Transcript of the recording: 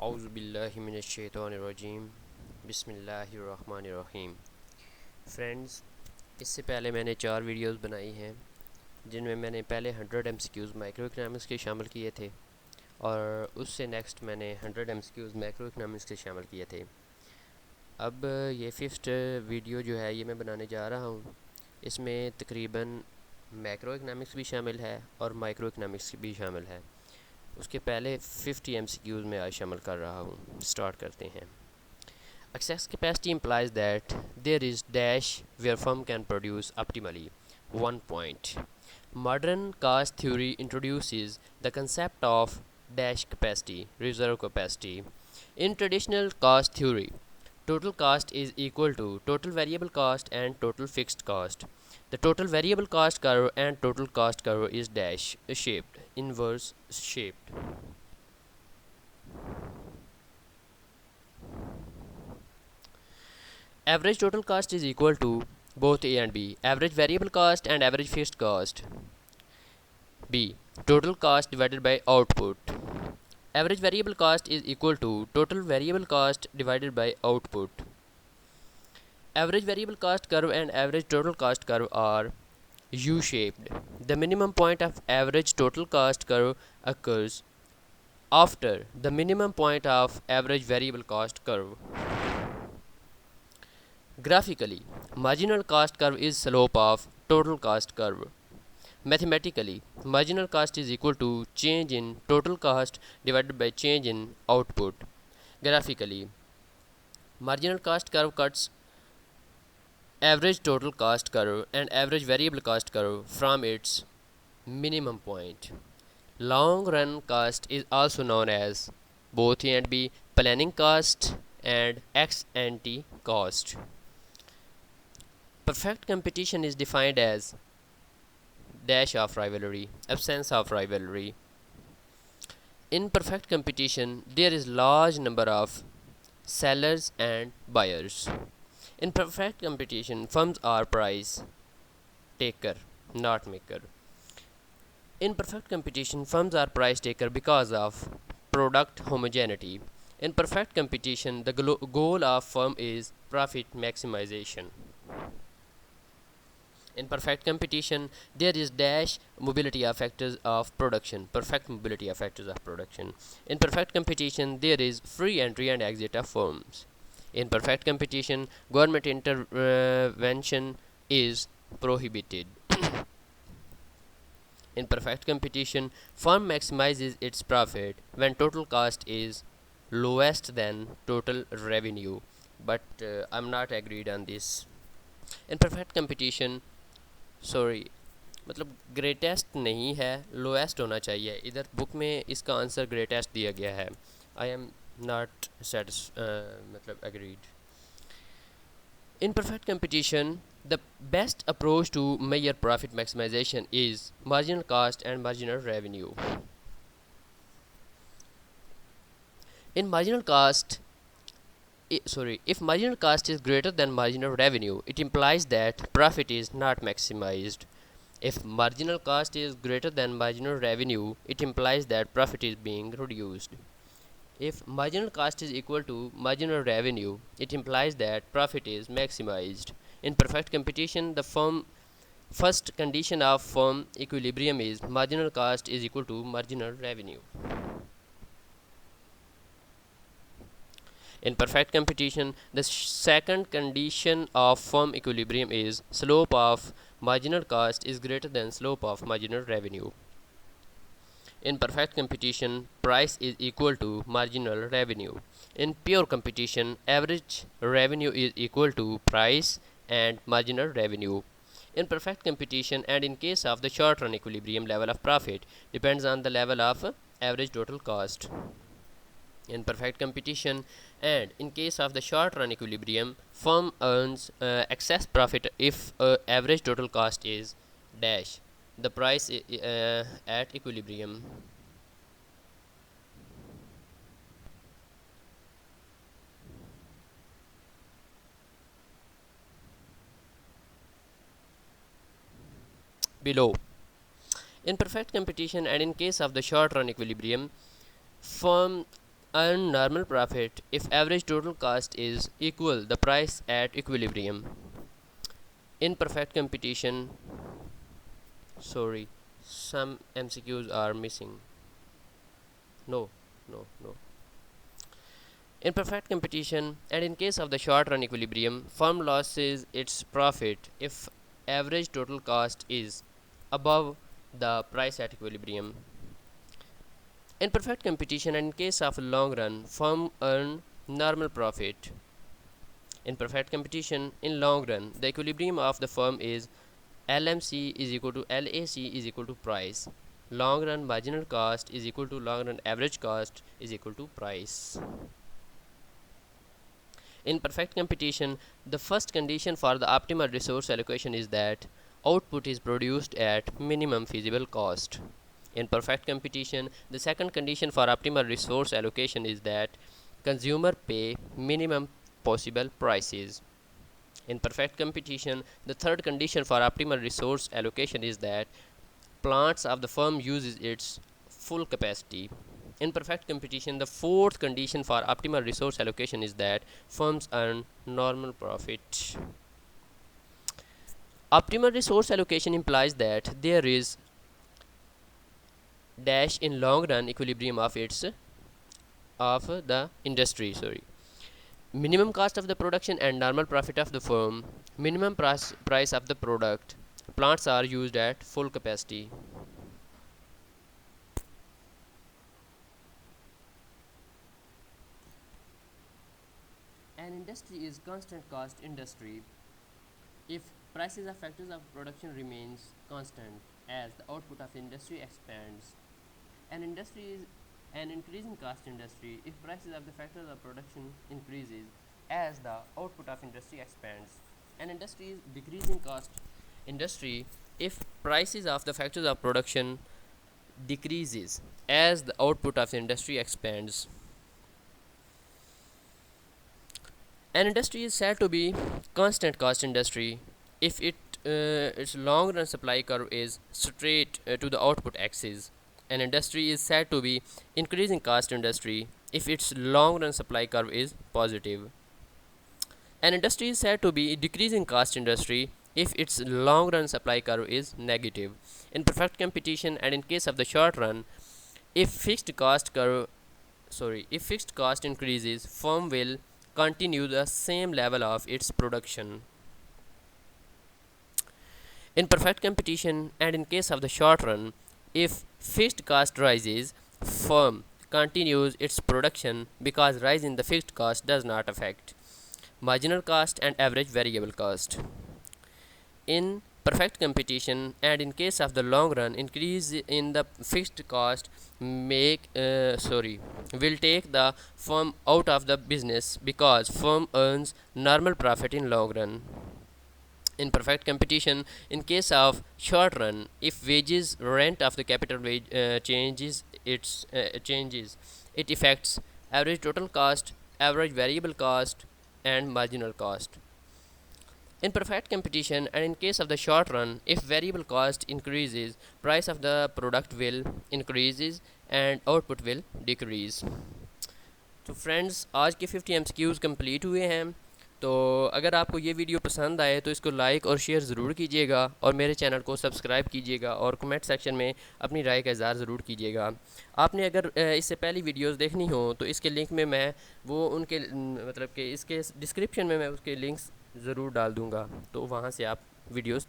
औज़ुबिल्लाहिमिनश्शैतानिर्रजीम बिस्मिल्लाहिर्रहमानिर्रहीम। फ्रेंड्स, इससे पहले मैंने 4 वीडियोस बनाई हैं जिनमें मैंने पहले 100 MCQs माइक्रो इकनॉमिक्स के शामिल किए थे और उससे नेक्स्ट मैंने 100 MCQs मैक्रो इकनॉमिक्स के शामिल किए थे। अब ये 5th वीडियो जो है ये मैं बनाने जा रहा हूँ। इसमें तकरीबन मैक्रो इकनॉमिक्स भी शामिल है और माइक्रो इकनॉमिक्स भी शामिल है। उसके पहले 50 MCQs में आज शामिल कर रहा हूँ। स्टार्ट करते हैं। Excess capacity implies that there is dash where firm can produce optimally. 1 point. Modern cost theory introduces the concept of dash capacity, reserve capacity. In traditional cost theory, total cost is equal to total variable cost and total fixed cost. The total variable cost curve and total cost curve is dash shaped, inverse shaped. Average total cost is equal to both A and B, average variable cost and average fixed cost. B. Total cost divided by output. Average variable cost is equal to total variable cost divided by output. Average variable cost curve and average total cost curve are U-shaped. The minimum point of average total cost curve occurs after the minimum point of average variable cost curve. Graphically, marginal cost curve is slope of total cost curve. Mathematically, marginal cost is equal to change in total cost divided by change in output. Graphically, marginal cost curve cuts average total cost curve and average variable cost curve from its minimum point. Long run cost is also known as both A and B, planning cost and ex ante cost. Perfect competition is defined as dash of rivalry, absence of rivalry. In perfect competition, there is large number of sellers and buyers. In perfect competition, firms are price taker, not maker. In perfect competition, firms are price taker because of product homogeneity. In perfect competition, the goal of firm is profit maximization. In perfect competition, there is dash mobility of factors of production, perfect mobility of factors of production. In perfect competition, there is free entry and exit of firms. In perfect competition, government intervention is prohibited. In perfect competition, firm maximizes its profit when total cost is lowest than total revenue. But I'm not agreed on this. In perfect competition, sorry मतलब greatest नहीं है, lowest होना चाहिए। इधर book में इसका answer greatest दिया गया है। आई एम नॉट मतलब agreed. In perfect competition the best approach to major profit maximisation is marginal cost and marginal revenue. In marginal cost if marginal cost is greater than marginal revenue, it implies that profit is not maximized. If marginal cost is greater than marginal revenue, it implies that profit is being reduced. If marginal cost is equal to marginal revenue, it implies that profit is maximized. In perfect competition, the first condition of firm equilibrium is marginal cost is equal to marginal revenue. In perfect competition, the second condition of firm equilibrium is slope of marginal cost is greater than slope of marginal revenue. In perfect competition, price is equal to marginal revenue. In pure competition, average revenue is equal to price and marginal revenue. In perfect competition and in case of the short run equilibrium, level of profit depends on the level of average total cost. In perfect competition and in case of the short run equilibrium, firm earns excess profit if average total cost is dash the price at equilibrium. Below. In perfect competition and in case of the short run equilibrium, firm earn normal profit if average total cost is equal the price at equilibrium. In perfect competition, sorry, some MCQs are missing. No, no, no. In perfect competition, and in case of the short run equilibrium, firm loses its profit if average total cost is above the price at equilibrium. In perfect competition, and in case of long run, firm earn normal profit. In perfect competition, in long run, the equilibrium of the firm is LMC is equal to LAC is equal to price. Long run marginal cost is equal to long run average cost is equal to price. In perfect competition, the first condition for the optimal resource allocation is that output is produced at minimum feasible cost. In perfect competition, the second condition for optimal resource allocation is that consumer pay minimum possible prices. In perfect competition, the third condition for optimal resource allocation is that plants of the firm uses its full capacity. In perfect competition, the fourth condition for optimal resource allocation is that firms earn normal profit. Optimal resource allocation implies that there is dash in long run equilibrium of the industry, minimum cost of the production and normal profit of the firm, minimum price of the product, plants are used at full capacity. An industry is constant cost industry if prices of factors of production remains constant as the output of industry expands. An industry is an increasing cost industry if prices of the factors of production increases as the output of industry expands. An industry is decreasing cost industry if prices of the factors of production decreases as the output of the industry expands. An industry is said to be constant cost industry if its long run supply curve is straight to the output axis. An industry is said to be increasing cost industry if its long run supply curve is positive. An industry is said to be decreasing cost industry if its long run supply curve is negative. In perfect competition and in case of the short run, if fixed cost increases, firm will continue the same level of its production. In perfect competition and in case of the short run, if fixed cost rises, firm continues its production because rise in the fixed cost does not affect marginal cost and average variable cost. In perfect competition and in case of the long run, increase in the fixed cost will take the firm out of the business because firm earns normal profit in long run. In perfect competition, in case of short run, if wages rent of the capital wage changes, it affects average total cost, average variable cost and marginal cost. In perfect competition and in case of the short run, if variable cost increases, price of the product will increases and output will decrease. तो friends, आज के 50 MCQs complete हुए हैं। तो अगर आपको ये video पसंद आए तो इसको लाइक और शेयर ज़रूर कीजिएगा और मेरे चैनल को सब्सक्राइब कीजिएगा और कमेंट सेक्शन में अपनी राय का इज़हार ज़रूर कीजिएगा। आपने अगर इससे पहली वीडियोस देखनी हो तो इसके लिंक में मैं वो उनके मतलब कि इसके डिस्क्रिप्शन में मैं उसके लिंक्स ज़रूर डाल दूँगा, तो वहाँ से आप वीडियोस